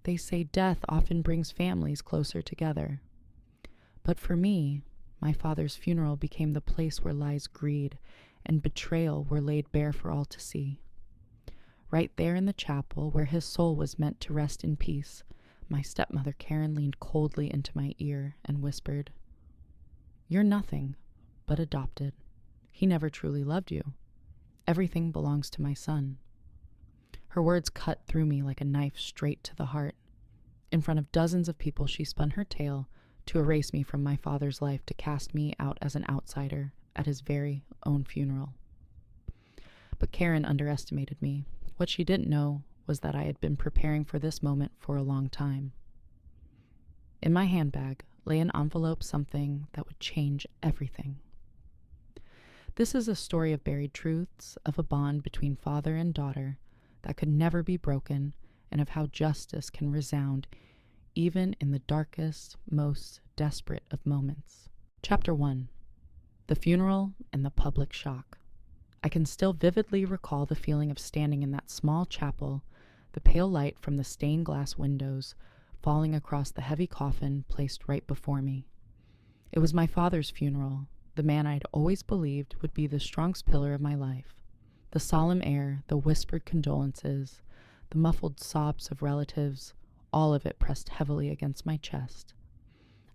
They say death often brings families closer together. But for me, my father's funeral became the place where lies, greed, and betrayal were laid bare for all to see. Right there in the chapel where his soul was meant to rest in peace, my stepmother Karen leaned coldly into my ear and whispered, "You're nothing but adopted. He never truly loved you. Everything belongs to my son." Her words cut through me like a knife straight to the heart. In front of dozens of people, she spun her tale to erase me from my father's life, to cast me out as an outsider at his very own funeral. But Karen underestimated me. What she didn't know was that I had been preparing for this moment for a long time. In my handbag lay an envelope, something that would change everything. This is a story of buried truths, of a bond between father and daughter that could never be broken, and of how justice can resound even in the darkest, most desperate of moments. Chapter 1. The Funeral and the Public Shock. I can still vividly recall the feeling of standing in that small chapel, the pale light from the stained glass windows falling across the heavy coffin placed right before me. It was my father's funeral, the man I'd always believed would be the strongest pillar of my life. The solemn air, the whispered condolences, the muffled sobs of relatives, all of it pressed heavily against my chest.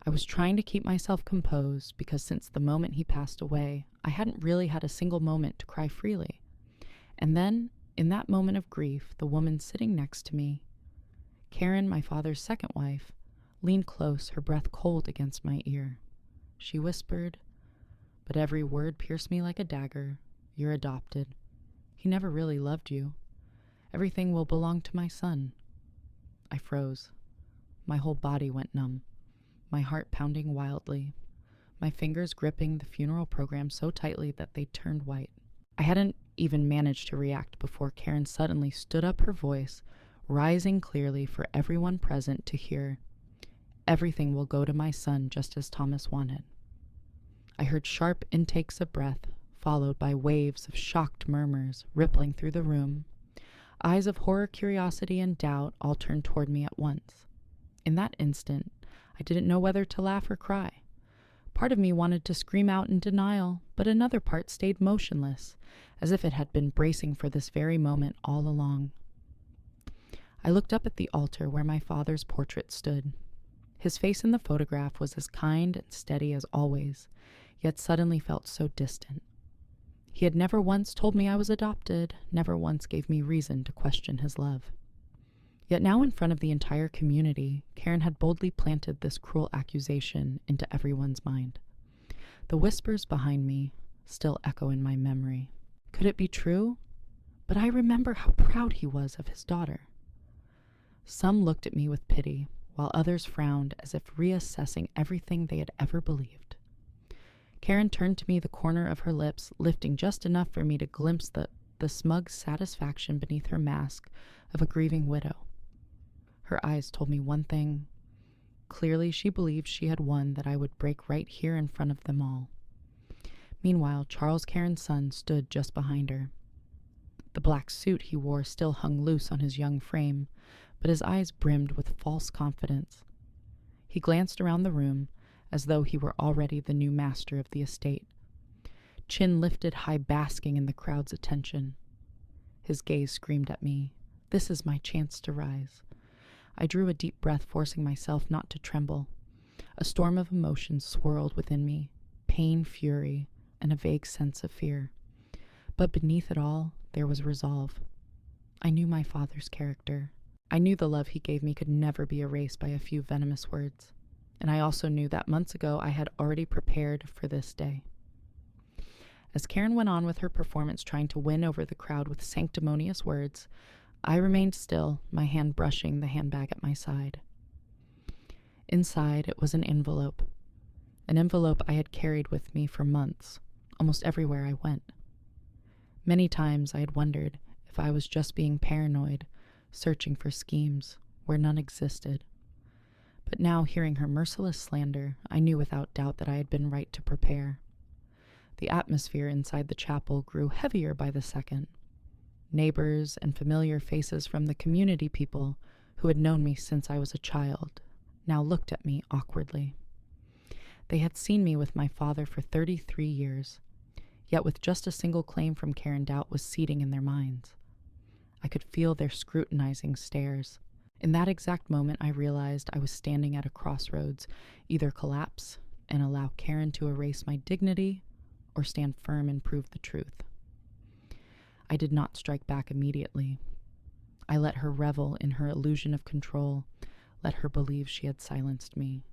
I was trying to keep myself composed because since the moment he passed away, I hadn't really had a single moment to cry freely. And then, in that moment of grief, the woman sitting next to me, Karen, my father's second wife, leaned close, her breath cold against my ear. She whispered, but every word pierced me like a dagger, "You're adopted. He never really loved you. Everything will belong to my son." I froze. My whole body went numb, my heart pounding wildly, my fingers gripping the funeral program so tightly that they turned white. I hadn't even managed to react before Karen suddenly stood up, her voice rising clearly for everyone present to hear. "Everything will go to my son just as Thomas wanted." I heard sharp intakes of breath, followed by waves of shocked murmurs rippling through the room. Eyes of horror, curiosity, and doubt all turned toward me at once. In that instant, I didn't know whether to laugh or cry. Part of me wanted to scream out in denial, but another part stayed motionless, as if it had been bracing for this very moment all along. I looked up at the altar where my father's portrait stood. His face in the photograph was as kind and steady as always, yet suddenly felt so distant. He had never once told me I was adopted, never once gave me reason to question his love. Yet now in front of the entire community, Karen had boldly planted this cruel accusation into everyone's mind. The whispers behind me still echo in my memory. Could it be true? But I remember how proud he was of his daughter. Some looked at me with pity, while others frowned as if reassessing everything they had ever believed. Karen turned to me, the corner of her lips lifting just enough for me to glimpse the smug satisfaction beneath her mask of a grieving widow. Her eyes told me one thing. Clearly, she believed she had won, that I would break right here in front of them all. Meanwhile, Charles Karen's son stood just behind her. The black suit he wore still hung loose on his young frame, but his eyes brimmed with false confidence. He glanced around the room as though he were already the new master of the estate, chin lifted high, basking in the crowd's attention. His gaze screamed at me, "This is my chance to rise." I drew a deep breath, forcing myself not to tremble. A storm of emotions swirled within me, pain, fury, and a vague sense of fear. But beneath it all, there was resolve. I knew my father's character. I knew the love he gave me could never be erased by a few venomous words. And I also knew that months ago I had already prepared for this day. As Karen went on with her performance, trying to win over the crowd with sanctimonious words, I remained still, my hand brushing the handbag at my side. Inside, it was an envelope I had carried with me for months, almost everywhere I went. Many times I had wondered if I was just being paranoid, searching for schemes where none existed. But now, hearing her merciless slander, I knew without doubt that I had been right to prepare. The atmosphere inside the chapel grew heavier by the second. Neighbors and familiar faces from the community, people who had known me since I was a child, now looked at me awkwardly. They had seen me with my father for 33 years, yet with just a single claim from Karen, doubt was seeding in their minds. I could feel their scrutinizing stares. In that exact moment, I realized I was standing at a crossroads, either collapse and allow Karen to erase my dignity, or stand firm and prove the truth. I did not strike back immediately. I let her revel in her illusion of control, let her believe she had silenced me.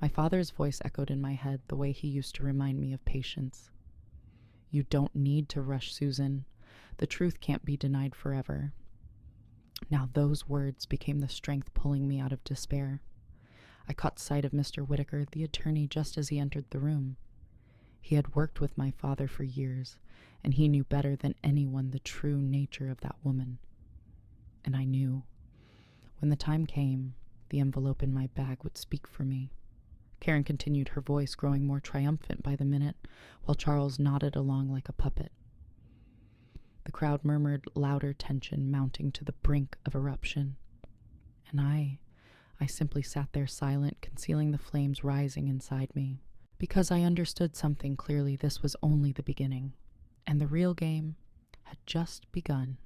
My father's voice echoed in my head the way he used to remind me of patience. You don't need to rush, Susan. The truth can't be denied forever. Now those words became the strength pulling me out of despair. I caught sight of Mr. Whitaker, the attorney, just as he entered the room. He had worked with my father for years, and he knew better than anyone the true nature of that woman. And I knew, when the time came, the envelope in my bag would speak for me. Karen continued, her voice growing more triumphant by the minute, while Charles nodded along like a puppet. The crowd murmured, louder tension mounting to the brink of eruption. And I simply sat there silent, concealing the flames rising inside me. Because I understood something clearly, this was only the beginning, and the real game had just begun.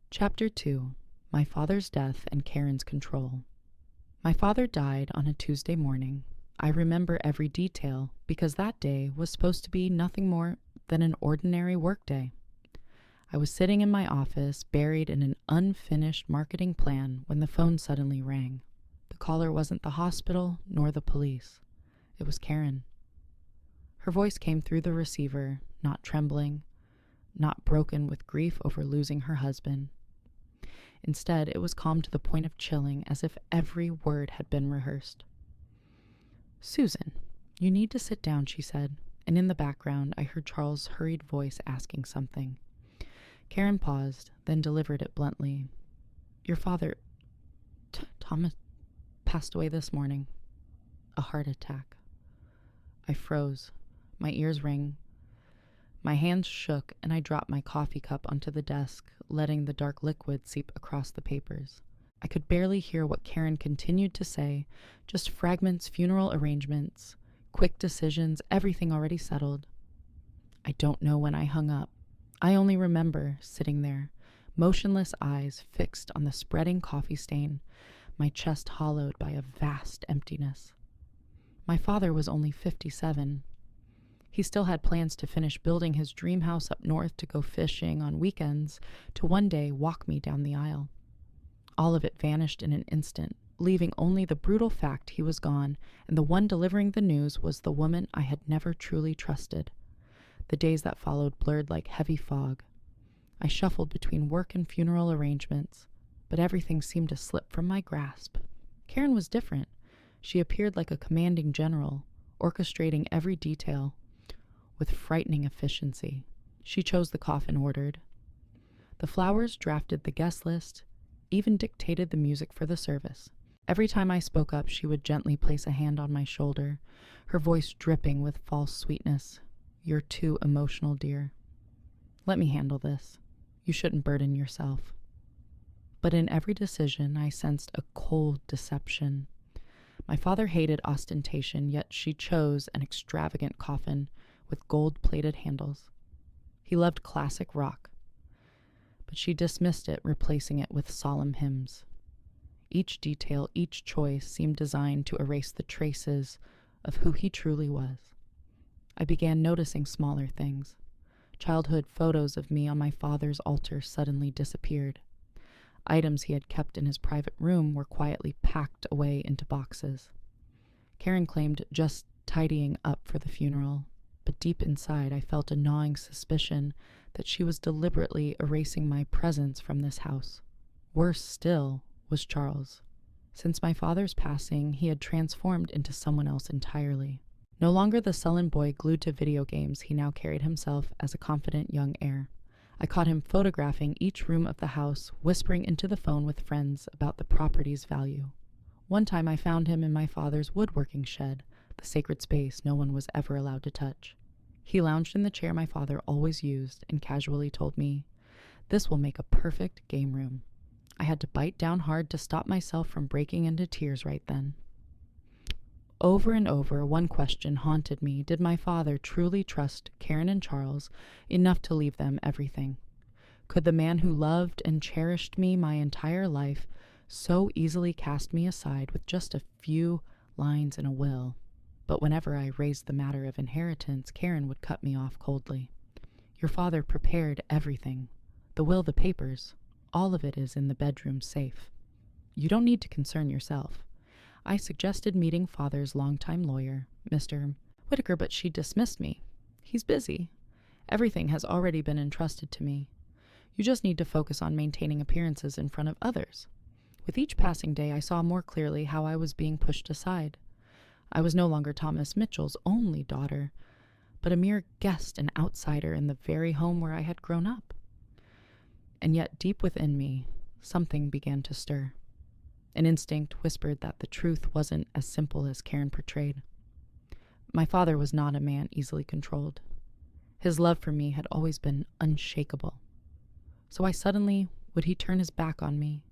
Chapter 2. My father's death and Karen's control. My father died on a Tuesday morning. I remember every detail because that day was supposed to be nothing more than an ordinary workday. I was sitting in my office, buried in an unfinished marketing plan, when the phone suddenly rang. The caller wasn't the hospital nor the police. It was Karen. Her voice came through the receiver, not trembling, not broken with grief over losing her husband. Instead, it was calm to the point of chilling, as if every word had been rehearsed. Susan, you need to sit down, she said, and in the background I heard Charles' hurried voice asking something. Karen paused, then delivered it bluntly. Your father, Thomas, passed away this morning. A heart attack. I froze. My ears rang. My hands shook, and I dropped my coffee cup onto the desk, letting the dark liquid seep across the papers. I could barely hear what Karen continued to say, just fragments, funeral arrangements, quick decisions, everything already settled. I don't know when I hung up. I only remember sitting there, motionless eyes fixed on the spreading coffee stain, my chest hollowed by a vast emptiness. My father was only 57. He still had plans to finish building his dream house up north, to go fishing on weekends, to one day walk me down the aisle. All of it vanished in an instant, leaving only the brutal fact he was gone, and the one delivering the news was the woman I had never truly trusted. The days that followed blurred like heavy fog. I shuffled between work and funeral arrangements, but everything seemed to slip from my grasp. Karen was different. She appeared like a commanding general, orchestrating every detail with frightening efficiency. She chose the coffin ordered. The flowers drafted the guest list, even dictated the music for the service. Every time I spoke up, she would gently place a hand on my shoulder, her voice dripping with false sweetness. You're too emotional, dear. Let me handle this. You shouldn't burden yourself. But in every decision, I sensed a cold deception. My father hated ostentation, yet she chose an extravagant coffin with gold-plated handles. He loved classic rock, but she dismissed it, replacing it with solemn hymns. Each detail, each choice seemed designed to erase the traces of who he truly was. I began noticing smaller things. Childhood photos of me on my father's altar suddenly disappeared. Items he had kept in his private room were quietly packed away into boxes. Karen claimed just tidying up for the funeral, but deep inside I felt a gnawing suspicion that she was deliberately erasing my presence from this house. Worse still was Charles. Since my father's passing, he had transformed into someone else entirely. No longer the sullen boy glued to video games, he now carried himself as a confident young heir. I caught him photographing each room of the house, whispering into the phone with friends about the property's value. One time I found him in my father's woodworking shed, the sacred space no one was ever allowed to touch. He lounged in the chair my father always used and casually told me, "This will make a perfect game room." I had to bite down hard to stop myself from breaking into tears right then. Over and over, one question haunted me. Did my father truly trust Karen and Charles enough to leave them everything? Could the man who loved and cherished me my entire life so easily cast me aside with just a few lines in a will? But whenever I raised the matter of inheritance, Karen would cut me off coldly. Your father prepared everything. The will, the papers, all of it is in the bedroom safe. You don't need to concern yourself. I suggested meeting father's longtime lawyer, Mr. Whitaker, but she dismissed me. He's busy. Everything has already been entrusted to me. You just need to focus on maintaining appearances in front of others. With each passing day, I saw more clearly how I was being pushed aside. I was no longer Thomas Mitchell's only daughter, but a mere guest and outsider in the very home where I had grown up. And yet, deep within me, something began to stir. An instinct whispered that the truth wasn't as simple as Karen portrayed. My father was not a man easily controlled. His love for me had always been unshakable. So why suddenly would he turn his back on me?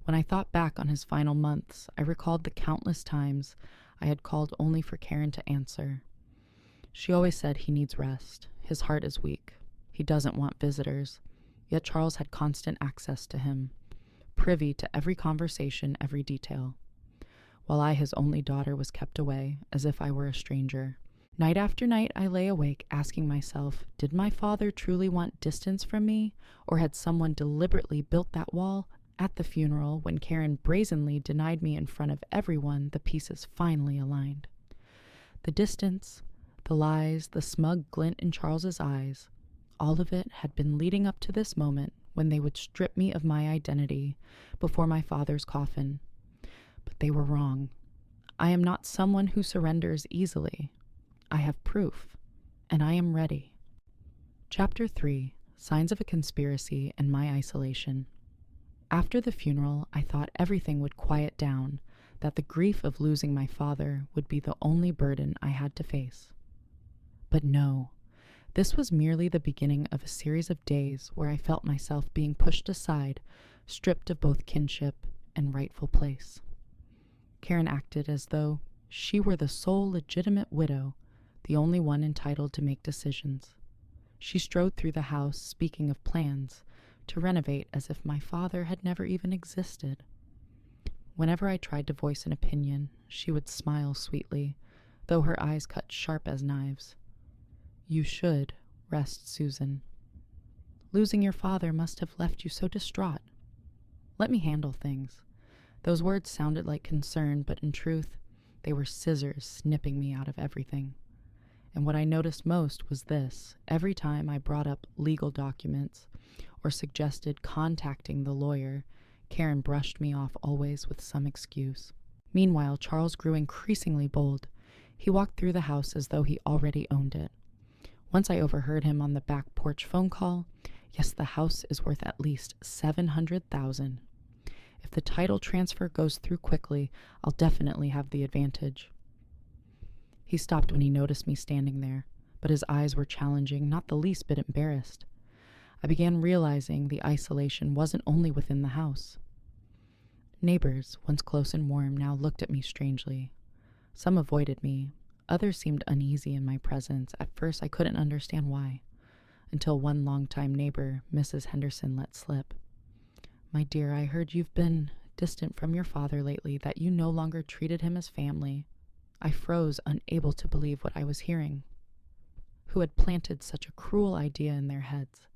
When I thought back on his final months, I recalled the countless times I had called only for Karen to answer. She always said he needs rest. His heart is weak. He doesn't want visitors. Yet Charles had constant access to him, privy to every conversation, every detail, while I, his only daughter, was kept away, as if I were a stranger. Night after night, I lay awake, asking myself, did my father truly want distance from me, or had someone deliberately built that wall? At the funeral, when Karen brazenly denied me in front of everyone, the pieces finally aligned. The distance, the lies, the smug glint in Charles's eyes, all of it had been leading up to this moment when they would strip me of my identity before my father's coffin. But they were wrong. I am not someone who surrenders easily. I have proof, and I am ready. Chapter 3: Signs of a Conspiracy and My Isolation. After the funeral, I thought everything would quiet down, that the grief of losing my father would be the only burden I had to face. But no. This was merely the beginning of a series of days where I felt myself being pushed aside, stripped of both kinship and rightful place. Karen acted as though she were the sole legitimate widow, the only one entitled to make decisions. She strode through the house, speaking of plans to renovate as if my father had never even existed. Whenever I tried to voice an opinion, she would smile sweetly, though her eyes cut sharp as knives. You should rest, Susan. Losing your father must have left you so distraught. Let me handle things. Those words sounded like concern, but in truth, they were scissors snipping me out of everything. And what I noticed most was this. Every time I brought up legal documents or suggested contacting the lawyer, Karen brushed me off always with some excuse. Meanwhile, Charles grew increasingly bold. He walked through the house as though he already owned it. Once I overheard him on the back porch phone call. Yes, the house is worth at least $700,000. If the title transfer goes through quickly, I'll definitely have the advantage. He stopped when he noticed me standing there, but his eyes were challenging, not the least bit embarrassed. I began realizing the isolation wasn't only within the house. Neighbors, once close and warm, now looked at me strangely. Some avoided me. Others seemed uneasy in my presence. At first, I couldn't understand why, until one longtime neighbor, Mrs. Henderson, let slip. My dear, I heard you've been distant from your father lately, that you no longer treated him as family. I froze, unable to believe what I was hearing. Who had planted such a cruel idea in their heads?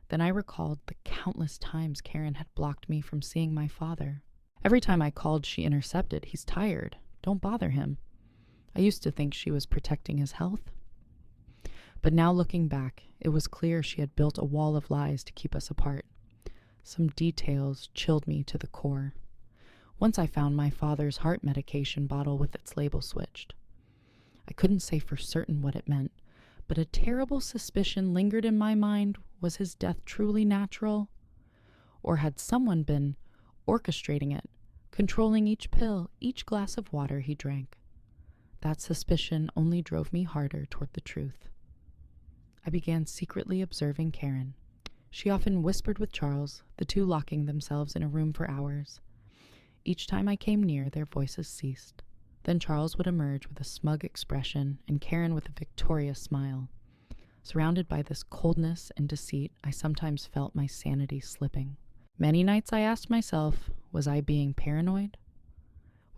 Then I recalled the countless times Karen had blocked me from seeing my father. Every time I called, she intercepted. He's tired. Don't bother him. I used to think she was protecting his health. But now looking back, it was clear she had built a wall of lies to keep us apart. Some details chilled me to the core. Once I found my father's heart medication bottle with its label switched. I couldn't say for certain what it meant, but a terrible suspicion lingered in my mind. Was his death truly natural? Or had someone been orchestrating it, controlling each pill, each glass of water he drank? That suspicion only drove me harder toward the truth. I began secretly observing Karen. She often whispered with Charles, the two locking themselves in a room for hours. Each time I came near, their voices ceased. Then Charles would emerge with a smug expression and Karen with a victorious smile. Surrounded by this coldness and deceit, I sometimes felt my sanity slipping. Many nights I asked myself, was I being paranoid?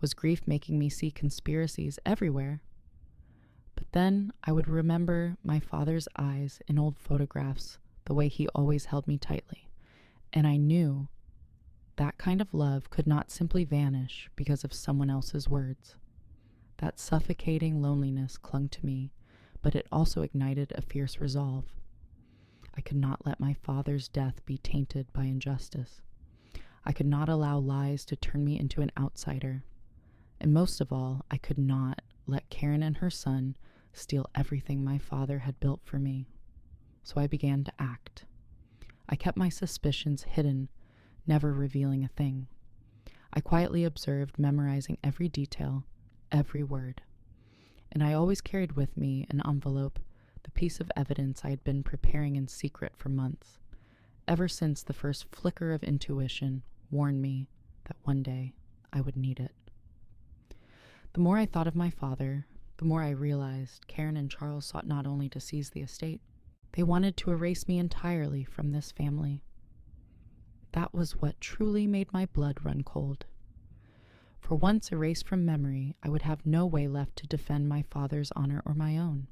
Was grief making me see conspiracies everywhere? But then I would remember my father's eyes in old photographs, the way he always held me tightly, and I knew that kind of love could not simply vanish because of someone else's words. That suffocating loneliness clung to me, but it also ignited a fierce resolve. I could not let my father's death be tainted by injustice. I could not allow lies to turn me into an outsider. And most of all, I could not let Karen and her son steal everything my father had built for me. So I began to act. I kept my suspicions hidden, never revealing a thing. I quietly observed, memorizing every detail, every word. And I always carried with me an envelope, the piece of evidence I had been preparing in secret for months, ever since the first flicker of intuition warned me that one day I would need it. The more I thought of my father, the more I realized Karen and Charles sought not only to seize the estate, they wanted to erase me entirely from this family. That was what truly made my blood run cold. For once erased from memory, I would have no way left to defend my father's honor or my own.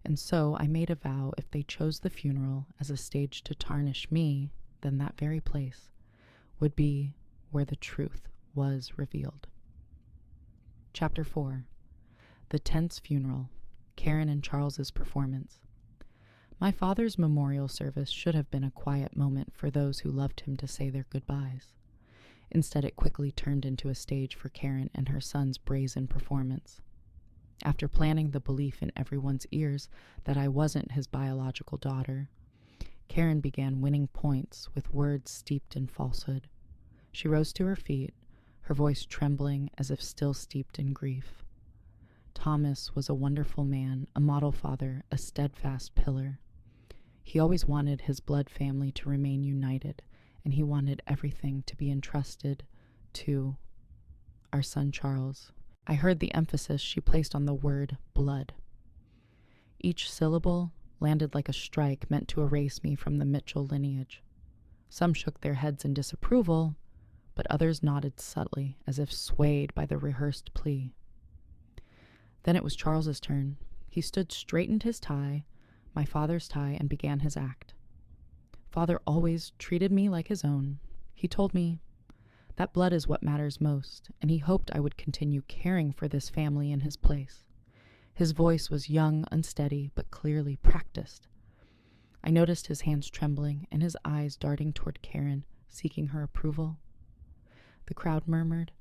And so I made a vow, if they chose the funeral as a stage to tarnish me, then that very place would be where the truth was revealed. Chapter 4. The Tense Funeral, Karen and Charles's Performance. My father's memorial service should have been a quiet moment for those who loved him to say their goodbyes. Instead, it quickly turned into a stage for Karen and her son's brazen performance. After planting the belief in everyone's ears that I wasn't his biological daughter, Karen began winning points with words steeped in falsehood. She rose to her feet, her voice trembling as if still steeped in grief. Thomas was a wonderful man, a model father, a steadfast pillar. He always wanted his blood family to remain united, and he wanted everything to be entrusted to our son Charles. I heard the emphasis she placed on the word blood. Each syllable landed like a strike meant to erase me from the Mitchell lineage. Some shook their heads in disapproval, but others nodded subtly, as if swayed by the rehearsed plea. Then it was Charles's turn. He stood, straightened his tie, my father's tie, and began his act. Father always treated me like his own. He told me that blood is what matters most, and he hoped I would continue caring for this family in his place. His voice was young, unsteady, but clearly practiced. I noticed his hands trembling and his eyes darting toward Karen, seeking her approval. The crowd murmured.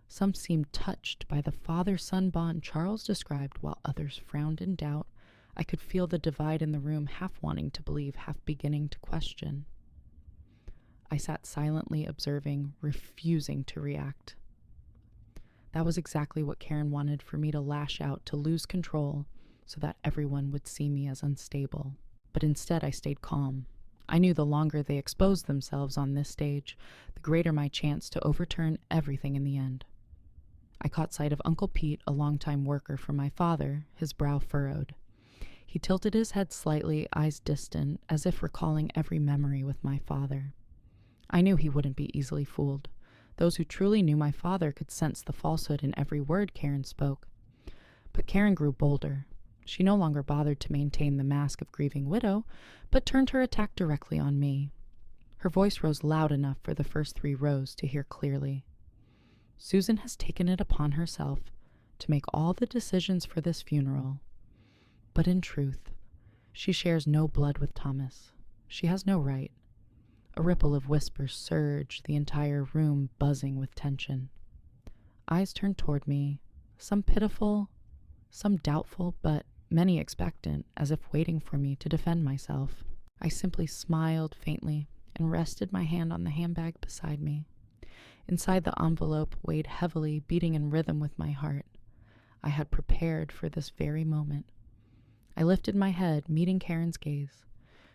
Some seemed touched by the father-son bond Charles described, while others frowned in doubt. I could feel the divide in the room, half wanting to believe, half beginning to question. I sat silently observing, refusing to react. That was exactly what Karen wanted, for me to lash out, to lose control, so that everyone would see me as unstable. But instead I stayed calm. I knew the longer they exposed themselves on this stage, the greater my chance to overturn everything in the end. I caught sight of Uncle Pete, a longtime worker for my father, his brow furrowed. He tilted his head slightly, eyes distant, as if recalling every memory with my father. I knew he wouldn't be easily fooled. Those who truly knew my father could sense the falsehood in every word Karen spoke. But Karen grew bolder. She no longer bothered to maintain the mask of grieving widow, but turned her attack directly on me. Her voice rose loud enough for the first 3 rows to hear clearly. Susan has taken it upon herself to make all the decisions for this funeral. But in truth, she shares no blood with Thomas. She has no right. A ripple of whispers surged, the entire room buzzing with tension. Eyes turned toward me, some pitiful, some doubtful, but many expectant, as if waiting for me to defend myself. I simply smiled faintly and rested my hand on the handbag beside me. Inside the envelope weighed heavily, beating in rhythm with my heart. I had prepared for this very moment. I lifted my head, meeting Karen's gaze.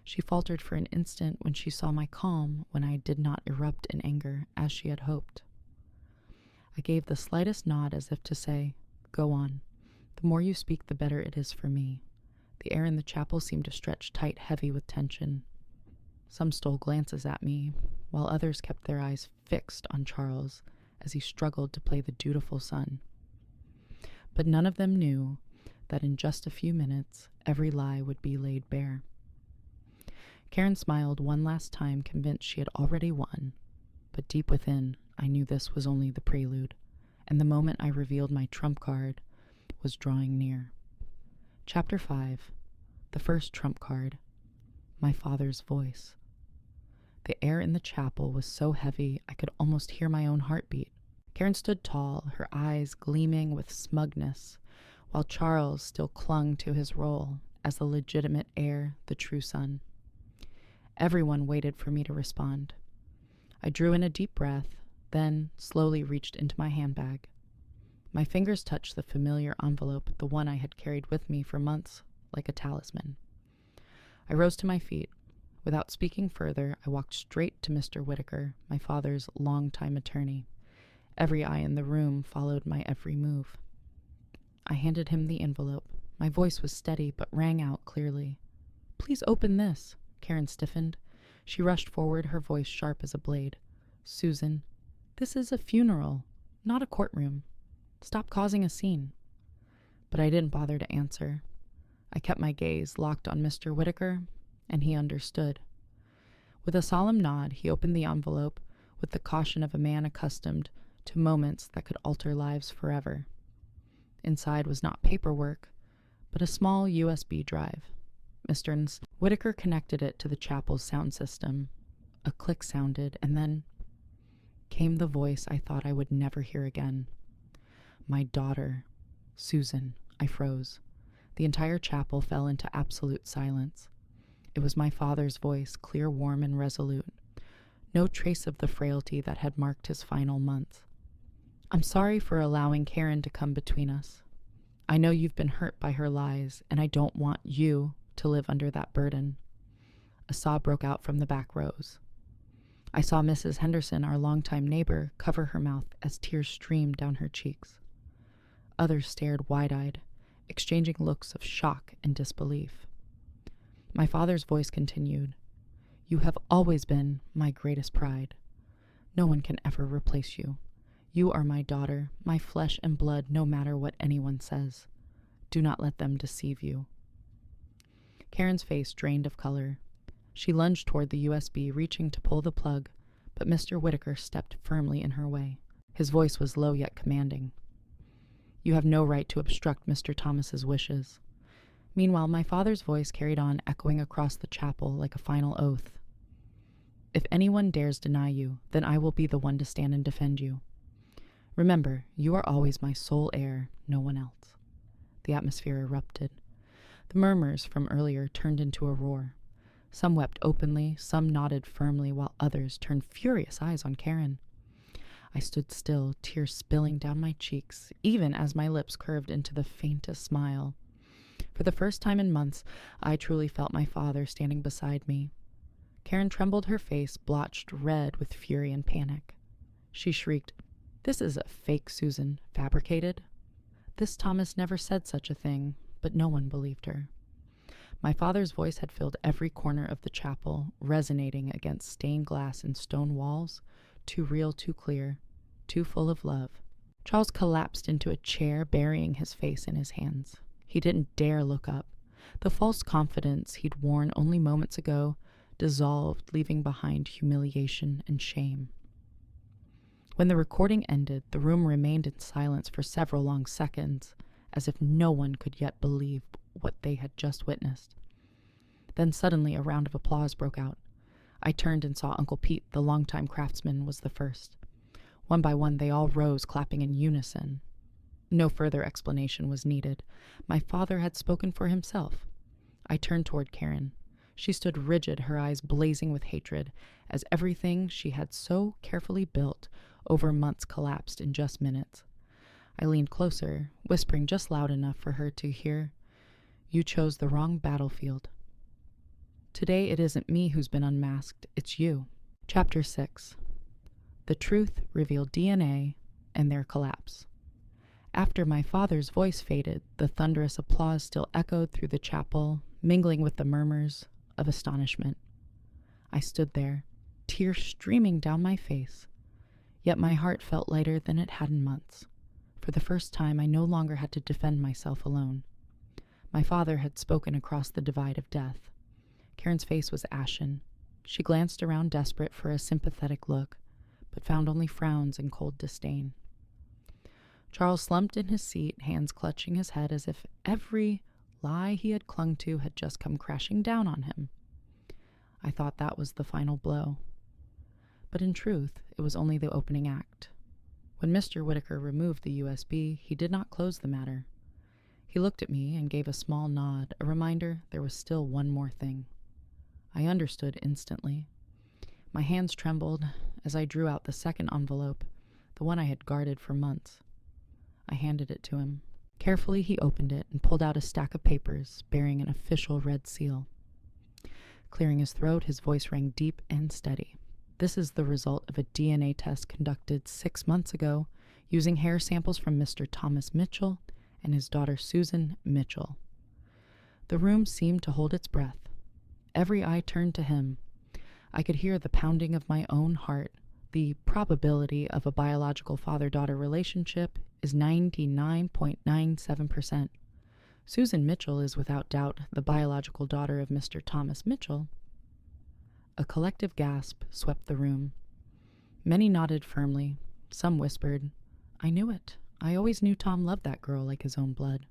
She faltered for an instant when she saw my calm when I did not erupt in anger, as she had hoped. I gave the slightest nod as if to say, "Go on. The more you speak, the better it is for me." The air in the chapel seemed to stretch tight, heavy with tension. Some stole glances at me, while others kept their eyes fixed on Charles as he struggled to play the dutiful son. But none of them knew that in just a few minutes, every lie would be laid bare. Karen smiled one last time, convinced she had already won, but deep within, I knew this was only the prelude, and the moment I revealed my trump card was drawing near. Chapter 5. The first trump card. My father's voice. The air in the chapel was so heavy I could almost hear my own heartbeat. Karen stood tall, her eyes gleaming with smugness, while Charles still clung to his role as the legitimate heir, the true son. Everyone waited for me to respond. I drew in a deep breath, then slowly reached into my handbag. My fingers touched the familiar envelope, the one I had carried with me for months, like a talisman. I rose to my feet. Without speaking further, I walked straight to Mr. Whitaker, my father's longtime attorney. Every eye in the room followed my every move. I handed him the envelope. My voice was steady, but rang out clearly. "Please open this." Karen stiffened. She rushed forward, her voice sharp as a blade. "Susan, this is a funeral, not a courtroom. Stop causing a scene." But I didn't bother to answer. I kept my gaze locked on Mr. Whitaker, and he understood. With a solemn nod, he opened the envelope with the caution of a man accustomed to moments that could alter lives forever. Inside was not paperwork, but a small USB drive. Mr. Whitaker connected it to the chapel's sound system. A click sounded, and then came the voice I thought I would never hear again. "My daughter, Susan." I froze. The entire chapel fell into absolute silence. It was my father's voice, clear, warm, and resolute. No trace of the frailty that had marked his final months. "I'm sorry for allowing Karen to come between us. I know you've been hurt by her lies, and I don't want you to live under that burden." A sob broke out from the back rows. I saw Mrs. Henderson, our longtime neighbor, cover her mouth as tears streamed down her cheeks. Others stared wide-eyed, exchanging looks of shock and disbelief. My father's voice continued. "You have always been my greatest pride. No one can ever replace you. You are my daughter, my flesh and blood, no matter what anyone says. Do not let them deceive you." Karen's face drained of color. She lunged toward the USB, reaching to pull the plug, but Mr. Whitaker stepped firmly in her way. His voice was low yet commanding. "You have no right to obstruct Mr. Thomas's wishes." Meanwhile, my father's voice carried on, echoing across the chapel like a final oath. "If anyone dares deny you, then I will be the one to stand and defend you. Remember, you are always my sole heir, no one else." The atmosphere erupted. The murmurs from earlier turned into a roar. Some wept openly, some nodded firmly, while others turned furious eyes on Karen. I stood still, tears spilling down my cheeks, even as my lips curved into the faintest smile. For the first time in months, I truly felt my father standing beside me. Karen trembled, her face blotched red with fury and panic. She shrieked, "This is a fake, Susan, fabricated." This Thomas never said such a thing, but no one believed her. My father's voice had filled every corner of the chapel, resonating against stained glass and stone walls, too real, too clear, too full of love. Charles collapsed into a chair, burying his face in his hands. He didn't dare look up. The false confidence he'd worn only moments ago dissolved, leaving behind humiliation and shame. When the recording ended, the room remained in silence for several long seconds, as if no one could yet believe what they had just witnessed. Then suddenly a round of applause broke out. I turned and saw Uncle Pete, the longtime craftsman, was the first. One by one, they all rose, clapping in unison. No further explanation was needed. My father had spoken for himself. I turned toward Karen. She stood rigid, her eyes blazing with hatred, as everything she had so carefully built over months collapsed in just minutes. I leaned closer, whispering just loud enough for her to hear, "You chose the wrong battlefield." Today it isn't me who's been unmasked, it's you. Chapter 6. The Truth Revealed DNA and Their Collapse. After my father's voice faded, the thunderous applause still echoed through the chapel, mingling with the murmurs of astonishment. I stood there, tears streaming down my face, yet my heart felt lighter than it had in months. For the first time, I no longer had to defend myself alone. My father had spoken across the divide of death. Karen's face was ashen. She glanced around desperate for a sympathetic look, but found only frowns and cold disdain. Charles slumped in his seat, hands clutching his head as if every lie he had clung to had just come crashing down on him. I thought that was the final blow. But in truth, it was only the opening act. When Mr. Whitaker removed the USB, he did not close the matter. He looked at me and gave a small nod, a reminder there was still one more thing. I understood instantly. My hands trembled as I drew out the second envelope, the one I had guarded for months. I handed it to him. Carefully, he opened it and pulled out a stack of papers bearing an official red seal. Clearing his throat, his voice rang deep and steady. This is the result of a DNA test conducted 6 months ago using hair samples from Mr. Thomas Mitchell and his daughter Susan Mitchell. The room seemed to hold its breath. Every eye turned to him. I could hear the pounding of my own heart. The probability of a biological father-daughter relationship is 99.97%. Susan Mitchell is without doubt the biological daughter of Mr. Thomas Mitchell. A collective gasp swept the room. Many nodded firmly. Some whispered, "I knew it. I always knew Tom loved that girl like his own blood."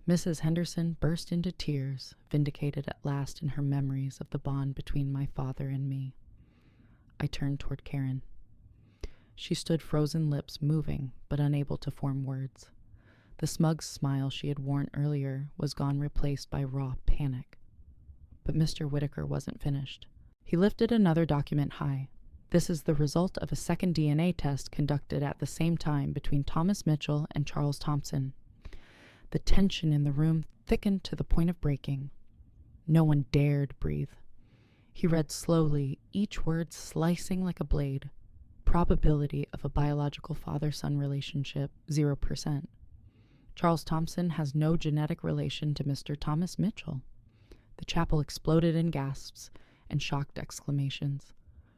Mrs. Henderson burst into tears, vindicated at last in her memories of the bond between my father and me. I turned toward Karen. She stood, frozen lips moving, but unable to form words. The smug smile she had worn earlier was gone, replaced by raw panic. But Mr. Whitaker wasn't finished. He lifted another document high. This is the result of a second DNA test conducted at the same time between Thomas Mitchell and Charles Thompson. The tension in the room thickened to the point of breaking. No one dared breathe. He read slowly, each word slicing like a blade. Probability of a biological father-son relationship, 0%. Charles Thompson has no genetic relation to Mr. Thomas Mitchell. The chapel exploded in gasps and shocked exclamations.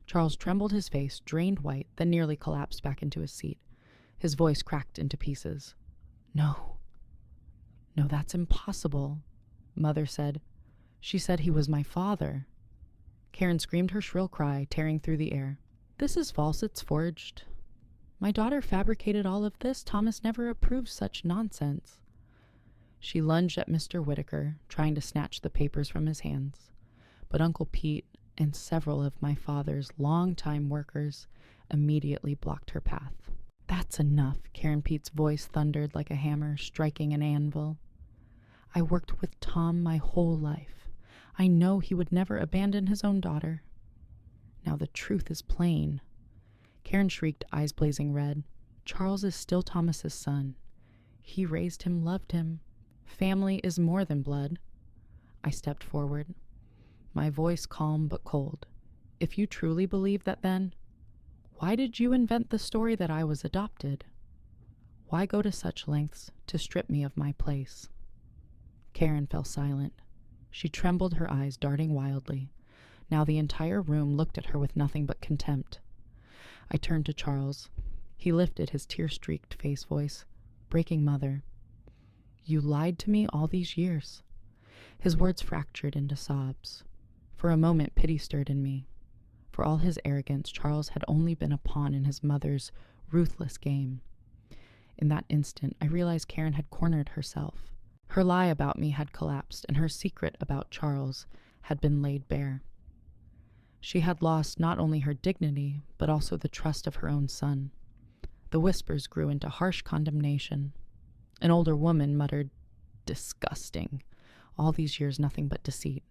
Charles trembled, his face drained white, then nearly collapsed back into his seat. His voice cracked into pieces. No, that's impossible," Mother said. "She said he was my father." Karen screamed her shrill cry, tearing through the air. "This is false, it's forged. My daughter fabricated all of this. Thomas never approved such nonsense." She lunged at Mr. Whitaker, trying to snatch the papers from his hands. But Uncle Pete and several of my father's longtime workers immediately blocked her path. "That's enough," Karen Pete's voice thundered like a hammer striking an anvil. "I worked with Tom my whole life. I know he would never abandon his own daughter. Now the truth is plain." Karen shrieked, eyes blazing red. "Charles is still Thomas's son. He raised him, loved him. Family is more than blood." I stepped forward, my voice calm but cold. "If you truly believe that, then why did you invent the story that I was adopted? Why go to such lengths to strip me of my place?" Karen fell silent. She trembled, her eyes darting wildly. Now the entire room looked at her with nothing but contempt. I turned to Charles. He lifted his tear-streaked face voice, breaking Mother. "You lied to me all these years." His words fractured into sobs. For a moment, pity stirred in me. For all his arrogance, Charles had only been a pawn in his mother's ruthless game. In that instant, I realized Karen had cornered herself. Her lie about me had collapsed, and her secret about Charles had been laid bare. She had lost not only her dignity, but also the trust of her own son. The whispers grew into harsh condemnation. An older woman muttered, "Disgusting. All these years nothing but deceit."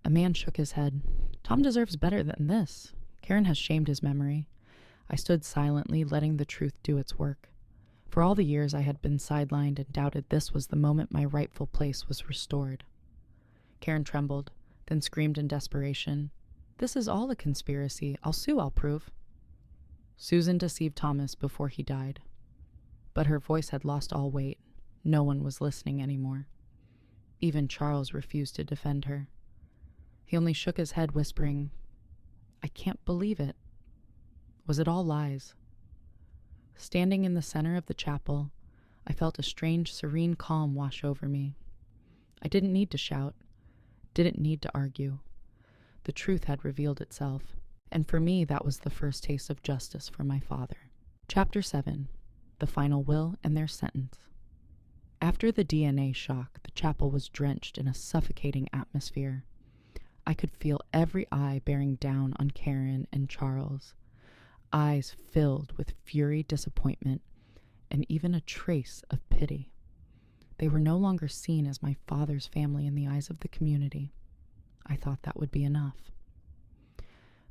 A man shook his head. "Tom deserves better than this. Karen has shamed his memory." I stood silently, letting the truth do its work. For all the years I had been sidelined and doubted, this was the moment my rightful place was restored. Karen trembled, then screamed in desperation, "This is all a conspiracy. I'll sue, I'll prove." Susan deceived Thomas before he died. But her voice had lost all weight. No one was listening anymore. Even Charles refused to defend her. He only shook his head, whispering, "I can't believe it. Was it all lies?" Standing in the center of the chapel, I felt a strange, serene calm wash over me. I didn't need to shout, didn't need to argue. The truth had revealed itself, and for me that was the first taste of justice for my father. Chapter 7. The Final Will and Their Sentence. After the DNA shock, the chapel was drenched in a suffocating atmosphere. I could feel every eye bearing down on Karen and Charles, eyes filled with fury, disappointment, and even a trace of pity. They were no longer seen as my father's family in the eyes of the community. I thought that would be enough.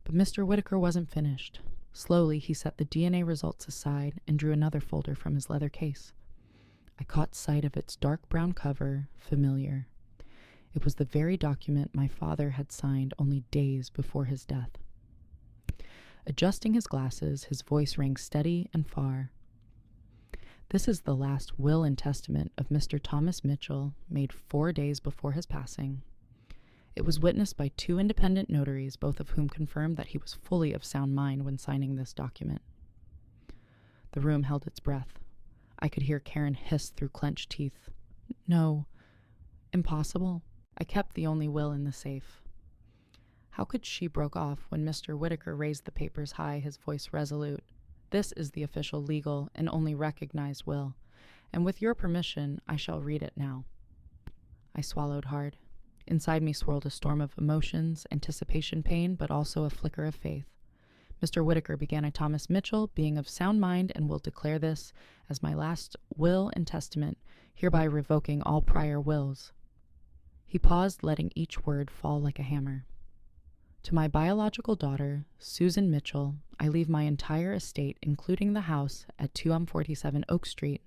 But Mr. Whitaker wasn't finished. Slowly, he set the DNA results aside and drew another folder from his leather case. I caught sight of its dark brown cover, familiar. It was the very document my father had signed only days before his death. Adjusting his glasses, his voice rang steady and far. "This is the last will and testament of Mr. Thomas Mitchell, made 4 days before his passing. It was witnessed by 2 independent notaries, both of whom confirmed that he was fully of sound mind when signing this document." The room held its breath. I could hear Karen hiss through clenched teeth. "No, impossible. I kept the only will in the safe." How could she broke off when Mr. Whitaker raised the papers high, his voice resolute. "This is the official, legal, and only recognized will, and with your permission, I shall read it now." I swallowed hard. Inside me swirled a storm of emotions, anticipation, pain, but also a flicker of faith. Mr. Whitaker began. "I, Thomas Mitchell, being of sound mind, and will declare this as my last will and testament, hereby revoking all prior wills." He paused, letting each word fall like a hammer. "To my biological daughter, Susan Mitchell, I leave my entire estate, including the house at 247 Oak Street,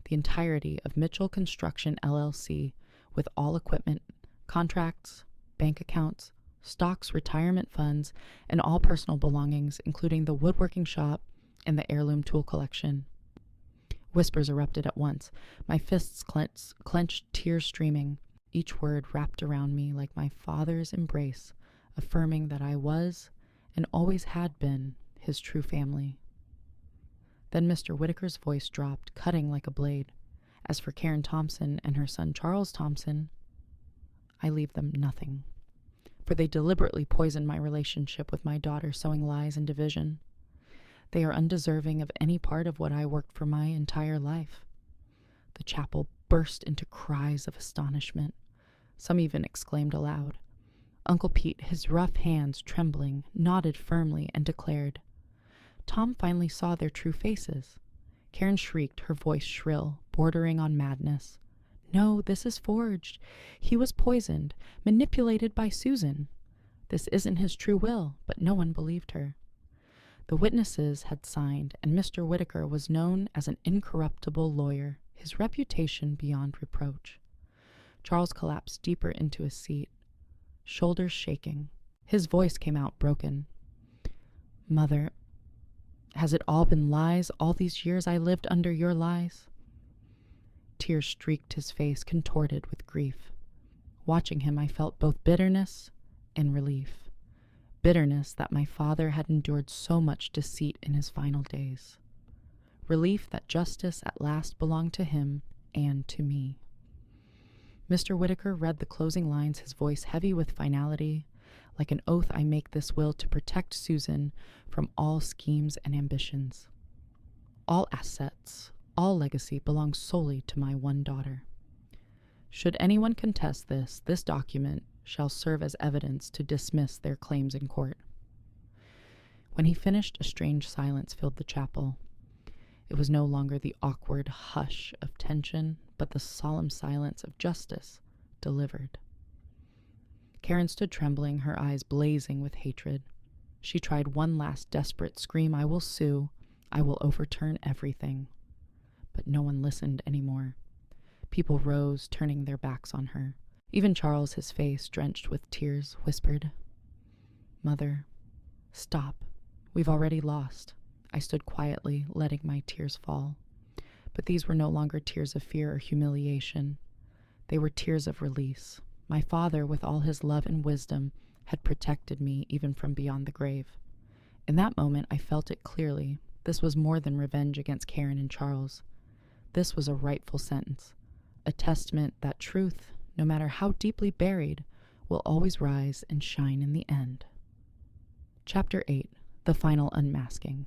the entirety of Mitchell Construction, LLC, with all equipment, contracts, bank accounts, stocks, retirement funds, and all personal belongings, including the woodworking shop and the heirloom tool collection." Whispers erupted at once. My fists clenched, tears streaming, each word wrapped around me like my father's embrace, affirming that I was and always had been his true family. Then Mr. Whitaker's voice dropped, cutting like a blade. "As for Karen Thompson and her son Charles Thompson, I leave them nothing, for they deliberately poisoned my relationship with my daughter, sowing lies and division. They are undeserving of any part of what I worked for my entire life." The chapel burst into cries of astonishment. Some even exclaimed aloud. Uncle Pete, his rough hands trembling, nodded firmly and declared. Tom finally saw their true faces. Karen shrieked, her voice shrill, bordering on madness. "No, this is forged. He was poisoned, manipulated by Susan. This isn't his true will," but no one believed her. The witnesses had signed, and Mr. Whitaker was known as an incorruptible lawyer, his reputation beyond reproach. Charles collapsed deeper into his seat, shoulders shaking. His voice came out broken. "Mother, has it all been lies, all these years I lived under your lies?" Tears streaked his face, contorted with grief. Watching him, I felt both bitterness and relief. Bitterness that my father had endured so much deceit in his final days. Relief that justice at last belonged to him and to me. Mr. Whitaker read the closing lines, his voice heavy with finality. "Like an oath, I make this will to protect Susan from all schemes and ambitions. All assets, all legacy belongs solely to my one daughter. Should anyone contest this document shall serve as evidence to dismiss their claims in court." When he finished, a strange silence filled the chapel. It was no longer the awkward hush of tension, but the solemn silence of justice delivered. Karen stood trembling, her eyes blazing with hatred. She tried one last desperate scream, "I will sue. I will overturn everything." But no one listened anymore. People rose, turning their backs on her. Even Charles, his face drenched with tears, whispered, "Mother, stop. We've already lost." I stood quietly, letting my tears fall. But these were no longer tears of fear or humiliation. They were tears of release. My father, with all his love and wisdom, had protected me even from beyond the grave. In that moment, I felt it clearly. This was more than revenge against Karen and Charles. This was a rightful sentence, a testament that truth, no matter how deeply buried, will always rise and shine in the end. Chapter 8. The Final Unmasking.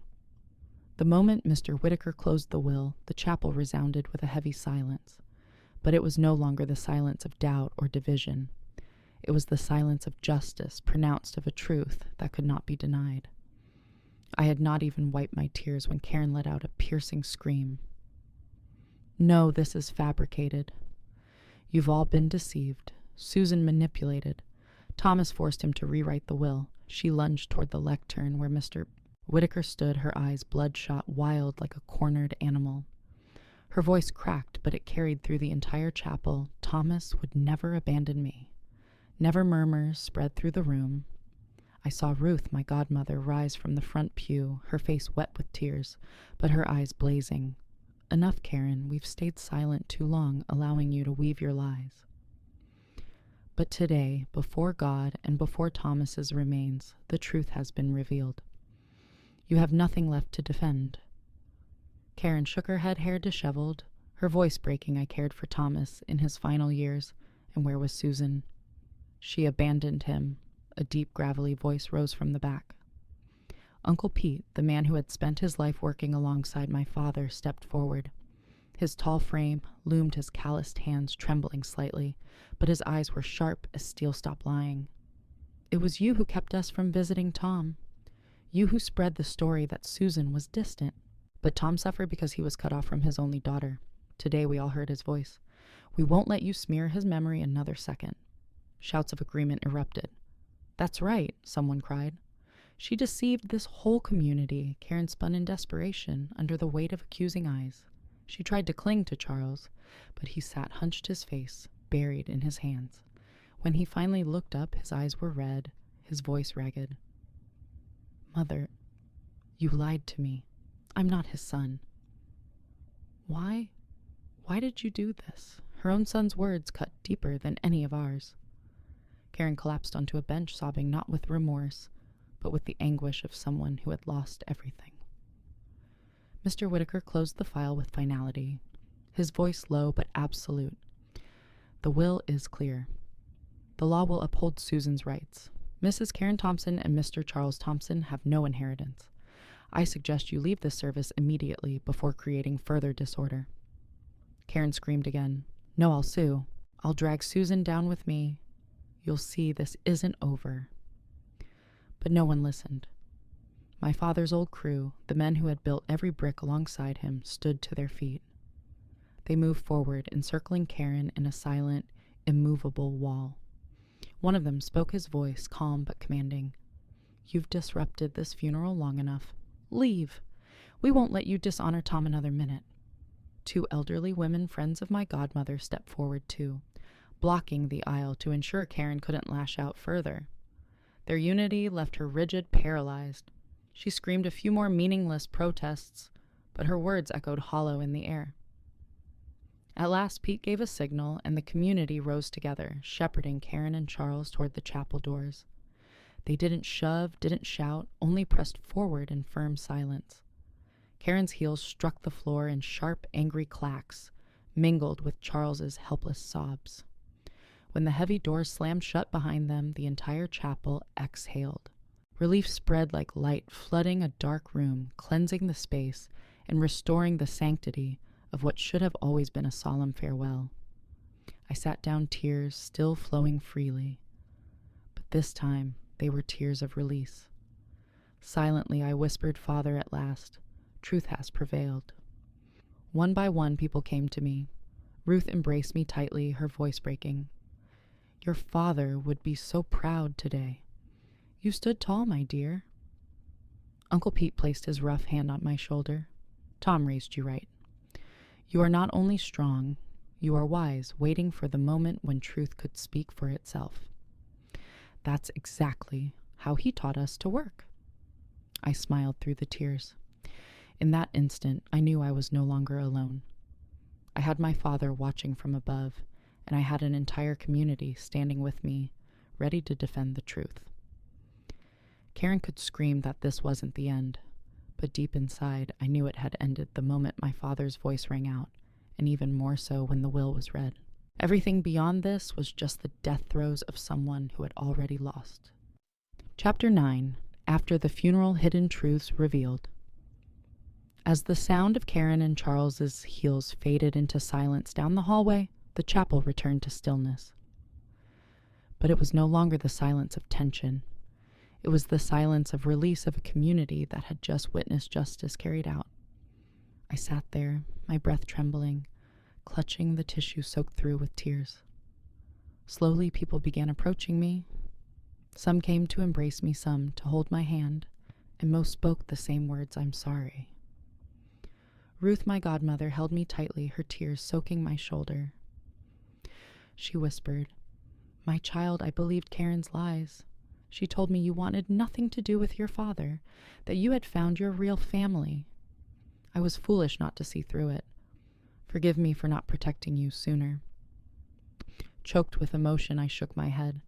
The moment Mr. Whitaker closed the will, the chapel resounded with a heavy silence. But it was no longer the silence of doubt or division. It was the silence of justice pronounced of a truth that could not be denied. I had not even wiped my tears when Karen let out a piercing scream. "No, this is fabricated. You've all been deceived. Susan manipulated. Thomas forced him to rewrite the will." She lunged toward the lectern where Mr. Whitaker stood, her eyes bloodshot, wild like a cornered animal. Her voice cracked, but it carried through the entire chapel. "Thomas would never abandon me." Never murmurs spread through the room. I saw Ruth, my godmother, rise from the front pew, her face wet with tears, but her eyes blazing. "Enough, Karen. We've stayed silent too long, allowing you to weave your lies." But today, before God and before Thomas's remains, the truth has been revealed. You have nothing left to defend. Karen shook her head, hair disheveled, her voice breaking. I cared for Thomas in his final years, and where was Susan? She abandoned him. A deep, gravelly voice rose from the back. Uncle Pete, the man who had spent his life working alongside my father, stepped forward. His tall frame loomed, his calloused hands trembling slightly, but his eyes were sharp as steel. "Stop lying. It was you who kept us from visiting Tom. You who spread the story that Susan was distant. But Tom suffered because he was cut off from his only daughter. Today we all heard his voice. We won't let you smear his memory another second." Shouts of agreement erupted. "That's right," someone cried. "She deceived this whole community." Karen spun in desperation under the weight of accusing eyes. She tried to cling to Charles, but he sat hunched, his face buried in his hands. When he finally looked up, his eyes were red, his voice ragged. "Mother, you lied to me. I'm not his son." Why did you do this?" Her own son's words cut deeper than any of ours. Karen collapsed onto a bench, sobbing not with remorse, but with the anguish of someone who had lost everything. Mr. Whitaker closed the file with finality, his voice low but absolute. "The will is clear. The law will uphold Susan's rights. Mrs. Karen Thompson and Mr. Charles Thompson have no inheritance. I suggest you leave this service immediately before creating further disorder." Karen screamed again. "No, I'll sue. I'll drag Susan down with me. You'll see this isn't over." But no one listened. My father's old crew, the men who had built every brick alongside him, stood to their feet. They moved forward, encircling Karen in a silent, immovable wall. One of them spoke, his voice calm but commanding. "You've disrupted this funeral long enough. Leave. We won't let you dishonor Tom another minute." Two elderly women, friends of my godmother, stepped forward too, blocking the aisle to ensure Karen couldn't lash out further. Their unity left her rigid, paralyzed. She screamed a few more meaningless protests, but her words echoed hollow in the air. At last, Pete gave a signal, and the community rose together, shepherding Karen and Charles toward the chapel doors. They didn't shove, didn't shout, only pressed forward in firm silence. Karen's heels struck the floor in sharp, angry clacks, mingled with Charles's helpless sobs. When the heavy doors slammed shut behind them, the entire chapel exhaled. Relief spread like light, flooding a dark room, cleansing the space, and restoring the sanctity of what should have always been a solemn farewell. I sat down, tears still flowing freely. But this time, they were tears of release. Silently, I whispered, "Father, at last, truth has prevailed." One by one, people came to me. Ruth embraced me tightly, her voice breaking. "Your father would be so proud today. You stood tall, my dear." Uncle Pete placed his rough hand on my shoulder. "Tom raised you right. You are not only strong, You are wise, waiting for the moment when truth could speak for itself. That's exactly how he taught us to work. I smiled through the tears. In that instant, I knew I was no longer alone. I had my father watching from above, and I had an entire community standing with me, ready to defend the truth. Karen could scream that this wasn't the end, but deep inside, I knew it had ended the moment my father's voice rang out, and even more so when the will was read. Everything beyond this was just the death throes of someone who had already lost. Chapter 9. After the funeral, hidden truths revealed. As the sound of Karen and Charles's heels faded into silence down the hallway, the chapel returned to stillness. But it was no longer the silence of tension. It was the silence of release of a community that had just witnessed justice carried out. I sat there, my breath trembling, clutching the tissue soaked through with tears. Slowly, people began approaching me. Some came to embrace me, some to hold my hand, and most spoke the same words, "I'm sorry." Ruth, my godmother, held me tightly, her tears soaking my shoulder. She whispered, "My child, I believed Karen's lies. She told me you wanted nothing to do with your father, that you had found your real family. I was foolish not to see through it. Forgive me for not protecting you sooner." Choked with emotion, I shook my head.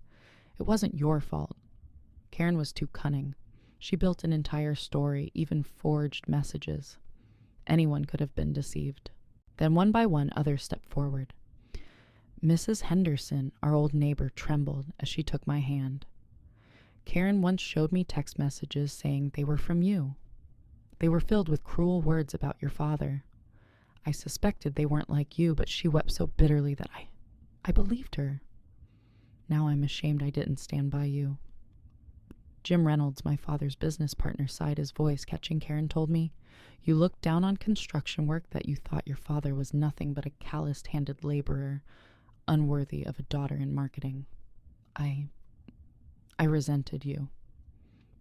It wasn't your fault. Karen was too cunning. She built an entire story, even forged messages. Anyone could have been deceived. Then one by one, others stepped forward. Mrs. Henderson, our old neighbor, trembled as she took my hand. Karen once showed me text messages saying they were from you. They were filled with cruel words about your father. I suspected they weren't like you, but she wept so bitterly that I believed her. Now I'm ashamed I didn't stand by you. Jim Reynolds, my father's business partner, sighed, his voice catching. Karen told me, "You looked down on construction work that you thought your father was nothing but a calloused-handed laborer, unworthy of a daughter in marketing. I resented you.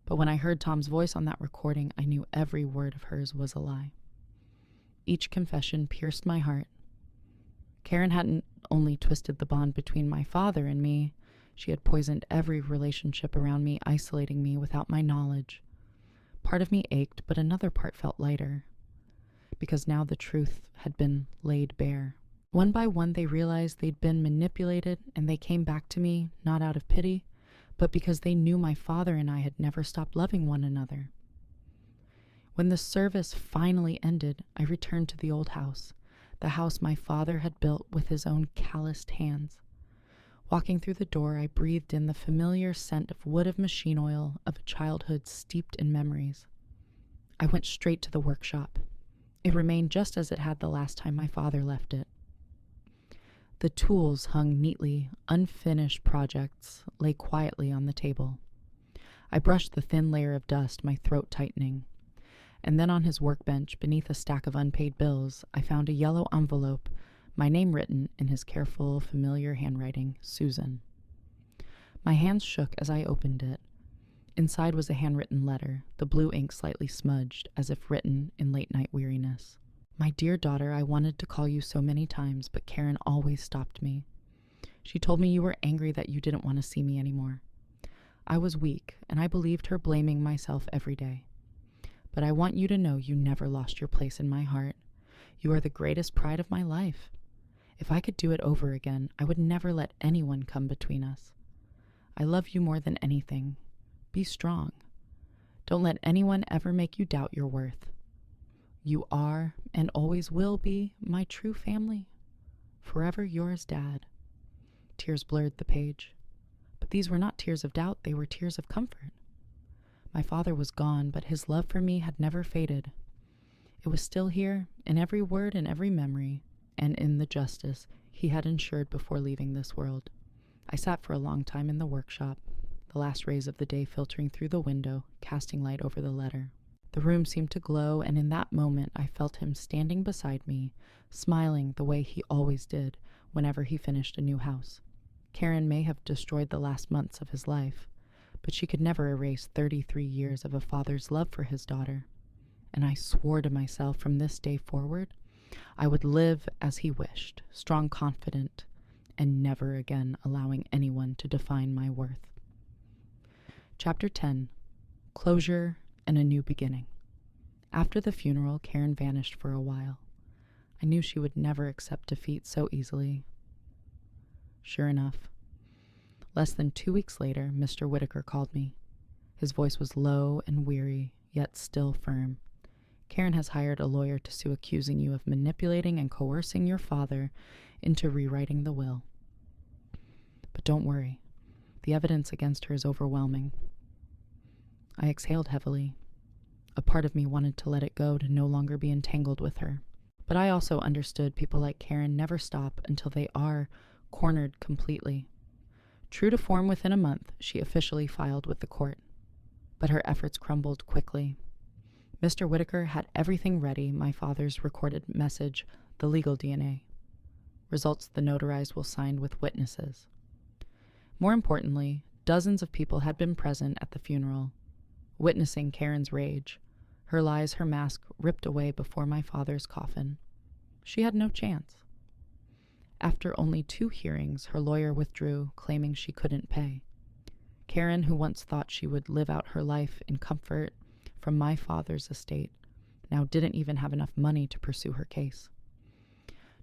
But when I heard Tom's voice on that recording, I knew every word of hers was a lie." Each confession pierced my heart. Karen hadn't only twisted the bond between my father and me, she had poisoned every relationship around me, isolating me without my knowledge. Part of me ached, but another part felt lighter, because now the truth had been laid bare. One by one, they realized they'd been manipulated, and they came back to me, not out of pity, but because they knew my father and I had never stopped loving one another. When the service finally ended, I returned to the old house, the house my father had built with his own calloused hands. Walking through the door, I breathed in the familiar scent of wood, of machine oil, of a childhood steeped in memories. I went straight to the workshop. It remained just as it had the last time my father left it. The tools hung neatly, unfinished projects lay quietly on the table. I brushed the thin layer of dust, my throat tightening. And then on his workbench, beneath a stack of unpaid bills, I found a yellow envelope, my name written in his careful, familiar handwriting, Susan. My hands shook as I opened it. Inside was a handwritten letter, the blue ink slightly smudged, as if written in late-night weariness. "My dear daughter, I wanted to call you so many times, but Karen always stopped me. She told me you were angry that you didn't want to see me anymore. I was weak, and I believed her, blaming myself every day. But I want you to know you never lost your place in my heart. You are the greatest pride of my life. If I could do it over again, I would never let anyone come between us. I love you more than anything. Be strong. Don't let anyone ever make you doubt your worth. You are, and always will be, my true family. Forever yours, Dad." Tears blurred the page. But these were not tears of doubt, they were tears of comfort. My father was gone, but his love for me had never faded. It was still here, in every word and every memory, and in the justice he had ensured before leaving this world. I sat for a long time in the workshop, the last rays of the day filtering through the window, casting light over the letter. The room seemed to glow, and in that moment I felt him standing beside me, smiling the way he always did whenever he finished a new house. Karen may have destroyed the last months of his life, but she could never erase 33 years of a father's love for his daughter. And I swore to myself from this day forward, I would live as he wished, strong, confident, and never again allowing anyone to define my worth. Chapter 10. Closure and a New Beginning. After the funeral, Karen vanished for a while. I knew she would never accept defeat so easily. Sure enough, less than 2 weeks later, Mr. Whitaker called me. His voice was low and weary, yet still firm. Karen has hired a lawyer to sue, accusing you of manipulating and coercing your father into rewriting the will. But don't worry, the evidence against her is overwhelming. I exhaled heavily. A part of me wanted to let it go, to no longer be entangled with her. But I also understood people like Karen never stop until they are cornered completely. True to form, within a month, she officially filed with the court. But her efforts crumbled quickly. Mr. Whitaker had everything ready: my father's recorded message, the legal DNA. Results the notarized will signed with witnesses. More importantly, dozens of people had been present at the funeral, witnessing Karen's rage, her lies, her mask ripped away before my father's coffin. She had no chance. After only 2 hearings, her lawyer withdrew, claiming she couldn't pay. Karen, who once thought she would live out her life in comfort from my father's estate, now didn't even have enough money to pursue her case.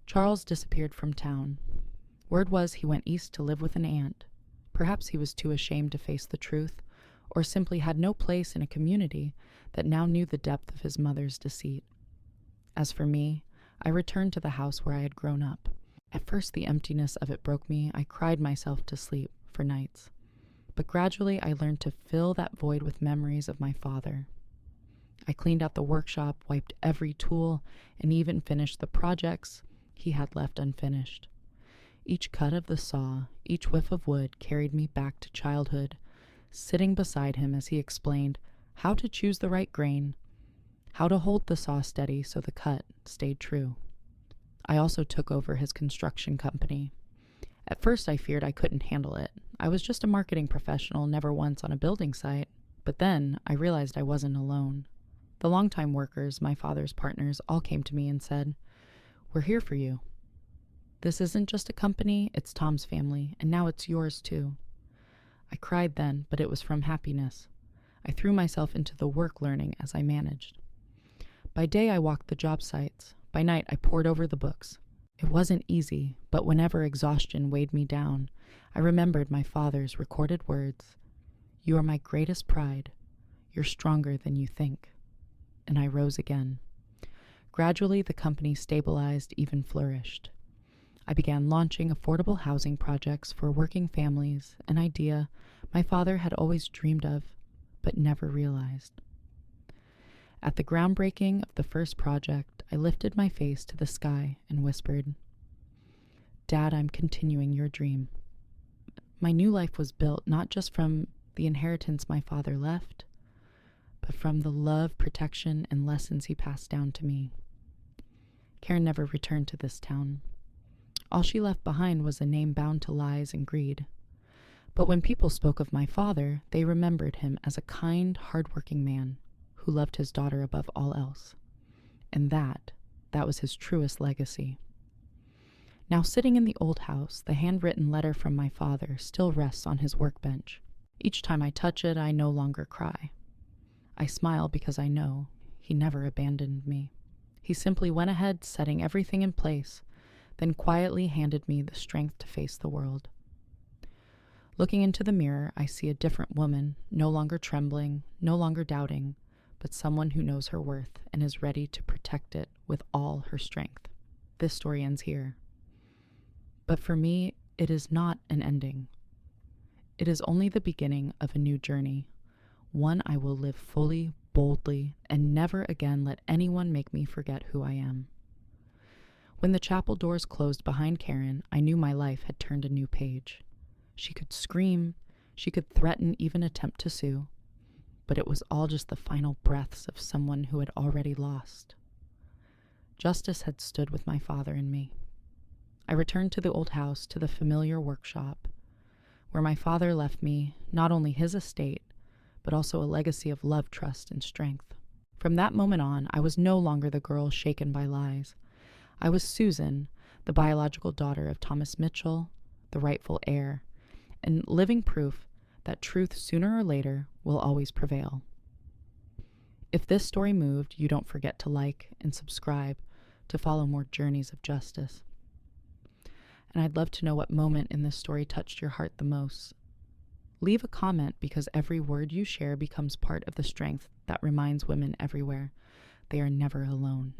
Charles disappeared from town. Word was he went east to live with an aunt. Perhaps he was too ashamed to face the truth, or simply had no place in a community that now knew the depth of his mother's deceit. As for me, I returned to the house where I had grown up. At first, the emptiness of it broke me. I cried myself to sleep for nights. But gradually, I learned to fill that void with memories of my father. I cleaned out the workshop, wiped every tool, and even finished the projects he had left unfinished. Each cut of the saw, each whiff of wood carried me back to childhood, sitting beside him as he explained how to choose the right grain, how to hold the saw steady so the cut stayed true. I also took over his construction company. At first, I feared I couldn't handle it. I was just a marketing professional, never once on a building site. But then I realized I wasn't alone. The longtime workers, my father's partners, all came to me and said, "We're here for you. This isn't just a company, it's Tom's family, and now it's yours too." I cried then, but it was from happiness. I threw myself into the work, learning as I managed. By day, I walked the job sites. By night, I pored over the books. It wasn't easy, but whenever exhaustion weighed me down, I remembered my father's recorded words, "You are my greatest pride. You're stronger than you think." And I rose again. Gradually, the company stabilized, even flourished. I began launching affordable housing projects for working families, an idea my father had always dreamed of, but never realized. At the groundbreaking of the first project, I lifted my face to the sky and whispered, "Dad, I'm continuing your dream." My new life was built not just from the inheritance my father left, but from the love, protection, and lessons he passed down to me. Karen never returned to this town. All she left behind was a name bound to lies and greed. But when people spoke of my father, they remembered him as a kind, hard-working man who loved his daughter above all else. And that was his truest legacy. Now, sitting in the old house, the handwritten letter from my father still rests on his workbench. Each time I touch it, I no longer cry. I smile because I know he never abandoned me. He simply went ahead, setting everything in place, then quietly handed me the strength to face the world. Looking into the mirror, I see a different woman, no longer trembling, no longer doubting, but someone who knows her worth and is ready to protect it with all her strength. This story ends here. But for me, it is not an ending. It is only the beginning of a new journey, one I will live fully, boldly, and never again let anyone make me forget who I am. When the chapel doors closed behind Karen, I knew my life had turned a new page. She could scream, she could threaten, even attempt to sue, but it was all just the final breaths of someone who had already lost. Justice had stood with my father and me. I returned to the old house, to the familiar workshop, where my father left me not only his estate, but also a legacy of love, trust, and strength. From that moment on, I was no longer the girl shaken by lies. I was Susan, the biological daughter of Thomas Mitchell, the rightful heir, and living proof that truth sooner or later will always prevail. If this story moved, you don't forget to like and subscribe to follow more journeys of justice. And I'd love to know what moment in this story touched your heart the most. Leave a comment, because every word you share becomes part of the strength that reminds women everywhere they are never alone.